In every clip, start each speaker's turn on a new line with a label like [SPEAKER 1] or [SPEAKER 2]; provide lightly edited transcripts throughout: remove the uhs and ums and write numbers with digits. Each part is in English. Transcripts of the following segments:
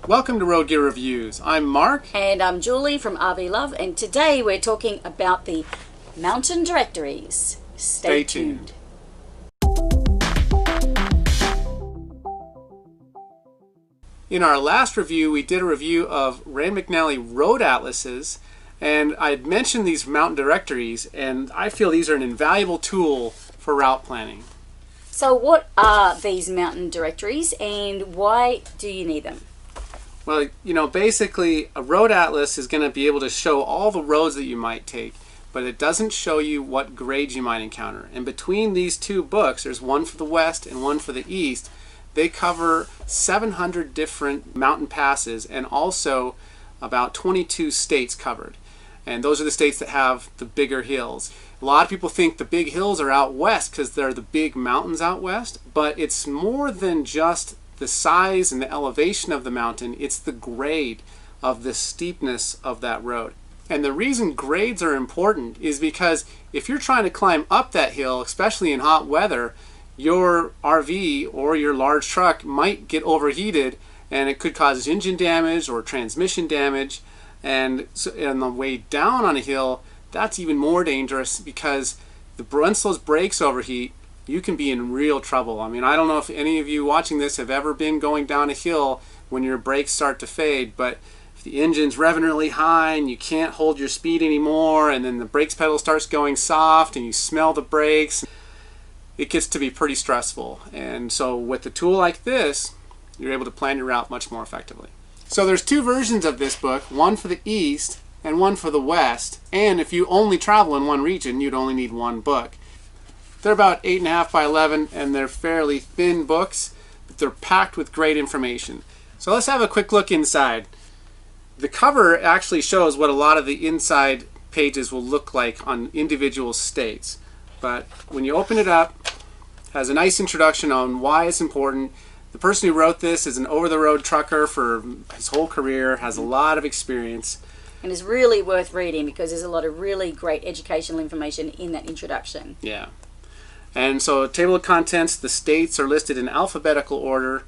[SPEAKER 1] Welcome to Road Gear Reviews. I'm Mark.
[SPEAKER 2] And I'm Julie from RV Love, and today we're talking about the mountain directories. Stay tuned.
[SPEAKER 1] In our last review, we did a review of Rand McNally road atlases, and I had mentioned these mountain directories, and I feel these are an invaluable tool for route planning.
[SPEAKER 2] So what are these mountain directories and why do you need them?
[SPEAKER 1] Well, basically a road atlas is going to be able to show all the roads that you might take, but it doesn't show you what grades you might encounter. And between these two books, there's one for the west and one for the east. They cover 700 different mountain passes and also about 22 states covered. And those are the states that have the bigger hills. A lot of people think the big hills are out west because they're the big mountains out west, but it's more than just the size and the elevation of the mountain. It's the grade of the steepness of that road. And the reason grades are important is because if you're trying to climb up that hill, especially in hot weather, your RV or your large truck might get overheated and it could cause engine damage or transmission damage. And so on the way down on a hill, that's even more dangerous because once those brakes overheat, you can be in real trouble. I mean, I don't know if any of you watching this have ever been going down a hill when your brakes start to fade, but if the engine's revving really high and you can't hold your speed anymore, and then the brakes pedal starts going soft and you smell the brakes, it gets to be pretty stressful. And so with a tool like this, you're able to plan your route much more effectively. So there's two versions of this book, one for the east and one for the west. And if you only travel in one region, you'd only need one book. They're about 8.5 by 11 and they're fairly thin books, but they're packed with great information. So let's have a quick look inside. The cover actually shows what a lot of the inside pages will look like on individual states. But when you open it up, it has a nice introduction on why it's important. The person who wrote this is an over-the-road trucker for his whole career, has a lot of experience.
[SPEAKER 2] And it's really worth reading because there's a lot of really great educational information in that introduction.
[SPEAKER 1] Yeah. And so table of contents, the states are listed in alphabetical order.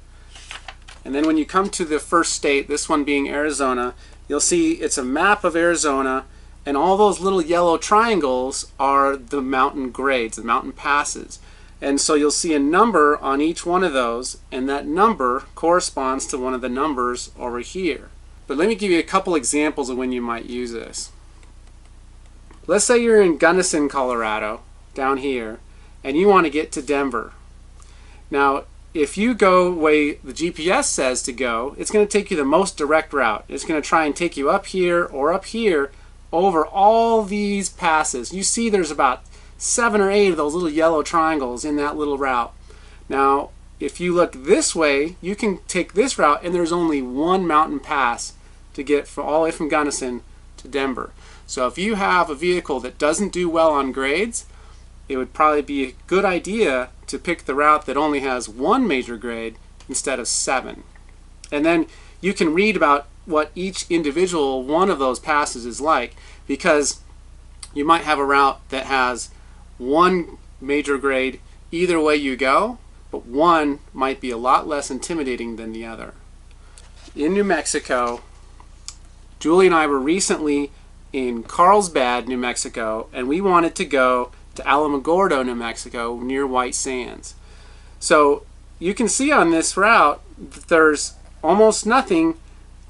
[SPEAKER 1] And then when you come to the first state, this one being Arizona, you'll see it's a map of Arizona, and all those little yellow triangles are the mountain grades, the mountain passes. And so you'll see a number on each one of those, and that number corresponds to one of the numbers over here. But let me give you a couple examples of when you might use this. Let's say you're in Gunnison, Colorado, down here, and you want to get to Denver. Now, if you go the way the GPS says to go, it's going to take you the most direct route. It's going to try and take you up here or up here over all these passes. You see there's about 7 or 8 of those little yellow triangles in that little route. Now, if you look this way, you can take this route and there's only one mountain pass to get all the way from Gunnison to Denver. So if you have a vehicle that doesn't do well on grades, it would probably be a good idea to pick the route that only has one major grade instead of 7. And then you can read about what each individual one of those passes is like, because you might have a route that has one major grade either way you go, but one might be a lot less intimidating than the other. In New Mexico, Julie and I were recently in Carlsbad, New Mexico, and we wanted to go to Alamogordo, New Mexico, near White Sands. So you can see on this route that there's almost nothing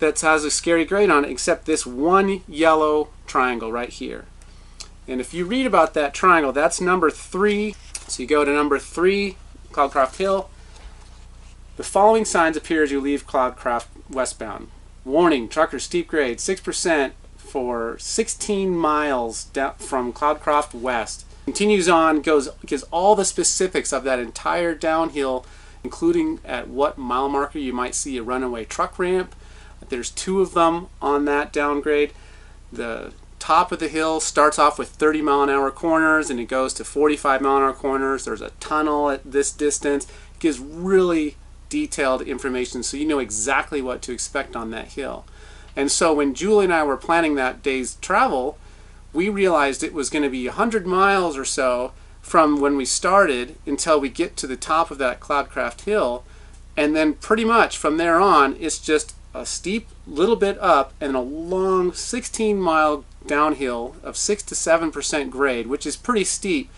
[SPEAKER 1] that has a scary grade on it except this one yellow triangle right here. And if you read about that triangle, that's number 3. So you go to number 3, Cloudcroft Hill. The following signs appear as you leave Cloudcroft westbound. Warning, trucker steep grade, 6% for 16 miles down from Cloudcroft west. Continues on, gives all the specifics of that entire downhill, including at what mile marker you might see a runaway truck ramp. There's 2 of them on that downgrade. The top of the hill starts off with 30-mile-an-hour corners and it goes to 45-mile-an-hour corners. There's a tunnel at this distance. It gives really detailed information so you know exactly what to expect on that hill. And so when Julie and I were planning that day's travel, we realized it was going to be 100 miles or so from when we started until we get to the top of that Cloudcroft Hill, and then pretty much from there on it's just a steep little bit up and a long 16-mile downhill of 6 to 7% grade, which is pretty steep,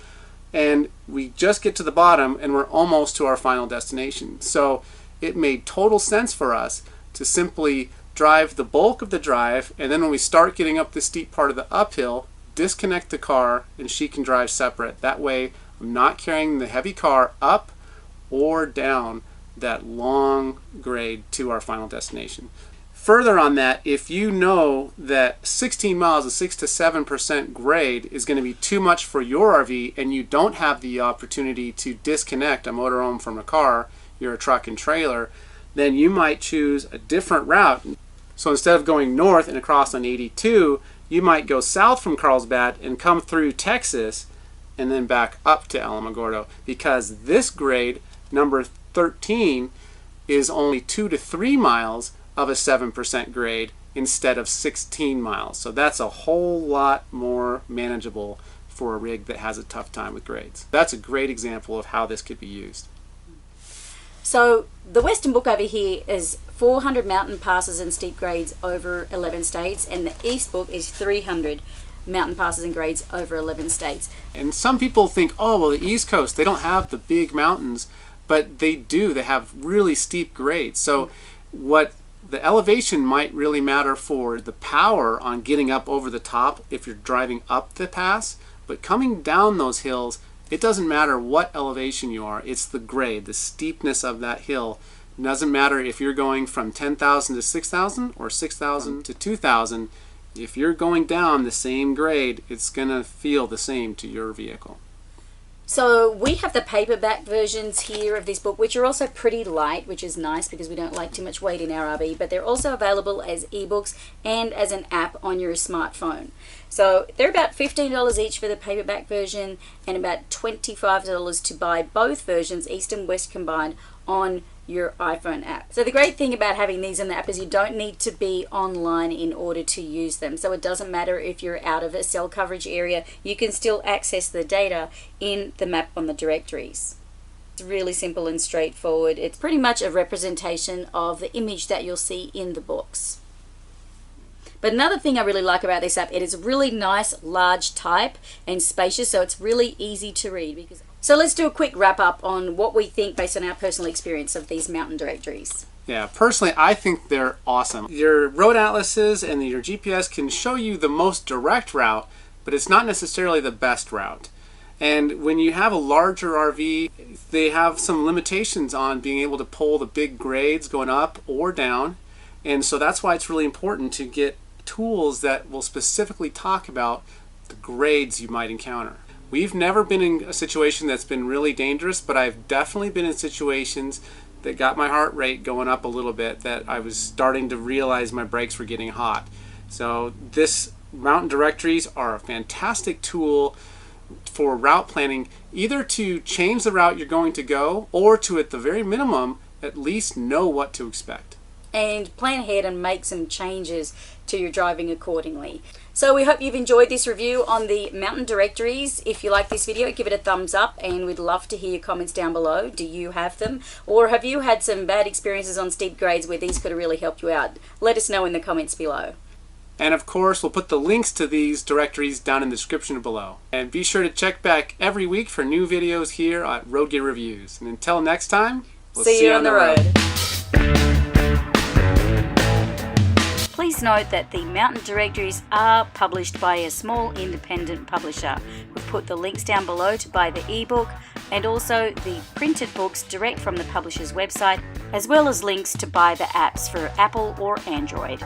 [SPEAKER 1] and we just get to the bottom and we're almost to our final destination. So it made total sense for us to simply drive the bulk of the drive, and then when we start getting up the steep part of the uphill, disconnect the car and she can drive separate. That way I'm not carrying the heavy car up or down that long grade to our final destination. Further on that, if you know that 16 miles of 6 to 7% grade is going to be too much for your RV and you don't have the opportunity to disconnect a motorhome from a car, you're a truck and trailer, then you might choose a different route. So instead of going north and across on 82, you might go south from Carlsbad and come through Texas and then back up to Alamogordo, because this grade, number 13, is only 2 to 3 miles of a 7% grade instead of 16 miles. So that's a whole lot more manageable for a rig that has a tough time with grades. That's a great example of how this could be used.
[SPEAKER 2] So the Western book over here is 400 mountain passes and steep grades over 11 states, and the East book is 300 mountain passes and grades over 11 states.
[SPEAKER 1] And some people think, oh, well, the East Coast, they don't have the big mountains, but they do. They have really steep grades. So what the elevation might really matter for the power on getting up over the top if you're driving up the pass, but coming down those hills, it doesn't matter what elevation you are. It's the grade, the steepness of that hill. It doesn't matter if you're going from 10,000 to 6,000 or 6,000 to 2,000. If you're going down the same grade, it's going to feel the same to your vehicle.
[SPEAKER 2] So we have the paperback versions here of this book, which are also pretty light, which is nice because we don't like too much weight in our RV, but they're also available as ebooks and as an app on your smartphone. So they're about $15 each for the paperback version and about $25 to buy both versions, East and West combined, on your iPhone app. So the great thing about having these in the app is you don't need to be online in order to use them. So it doesn't matter if you're out of a cell coverage area, you can still access the data in the map on the directories. It's really simple and straightforward. It's pretty much a representation of the image that you'll see in the books. But another thing I really like about this app, it is really nice, large type and spacious, so it's really easy to read. So let's do a quick wrap up on what we think based on our personal experience of these mountain directories.
[SPEAKER 1] Yeah, personally, I think they're awesome. Your road atlases and your GPS can show you the most direct route, but it's not necessarily the best route. And when you have a larger RV, they have some limitations on being able to pull the big grades going up or down. And so that's why it's really important to get tools that will specifically talk about the grades you might encounter. We've never been in a situation that's been really dangerous, but I've definitely been in situations that got my heart rate going up a little bit, that I was starting to realize my brakes were getting hot. So this mountain directories are a fantastic tool for route planning, either to change the route you're going to go or to, at the very minimum, at least know what to expect.
[SPEAKER 2] And plan ahead and make some changes to your driving accordingly. So we hope you've enjoyed this review on the mountain directories. If you like this video, give it a thumbs up, and we'd love to hear your comments down below. Do you have them? Or have you had some bad experiences on steep grades where these could have really helped you out? Let us know in the comments below.
[SPEAKER 1] And of course, we'll put the links to these directories down in the description below. And be sure to check back every week for new videos here at Road Gear Reviews. And until next time, we'll see you on the road.
[SPEAKER 2] Please note that the mountain directories are published by a small independent publisher. We've put the links down below to buy the ebook and also the printed books direct from the publisher's website, as well as links to buy the apps for Apple or Android.